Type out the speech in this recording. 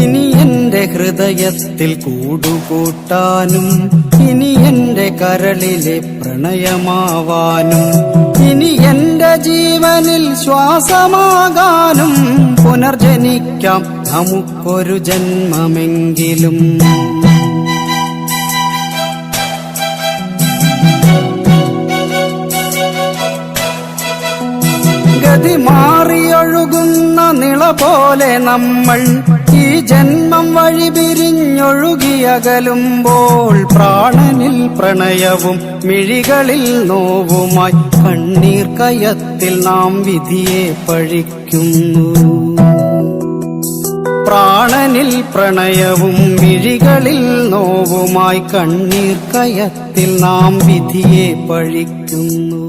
ഇനി എന്റെ ഹൃദയത്തിൽ കൂടുകൂട്ടാനും, ഇനി എന്റെ കരളിലെ പ്രണയമാവാനും, ഇനി എന്റെ ജീവനിൽ ശ്വാസമാകാനും പുനർജനിക്കാം നമുക്കൊരു ജന്മമെങ്കിലും. ഗതി മാറിയൊഴുകുന്ന നിള പോലെ നമ്മൾ ഈ ജന്മം വഴി പിരിഞ്ഞൊഴുകിയകലുമ്പോൾ, പ്രാണനിൽ പ്രണയവും മിഴികളിൽ നോവുമായി കണ്ണീർ കയത്തിൽ നാം വിധിയെ പഴിക്കുന്നു. പ്രാണനിൽ പ്രണയവും മിഴികളിൽ നോവുമായി കണ്ണീർ കയത്തിൽ നാം വിധിയെ പഴിക്കുന്നു.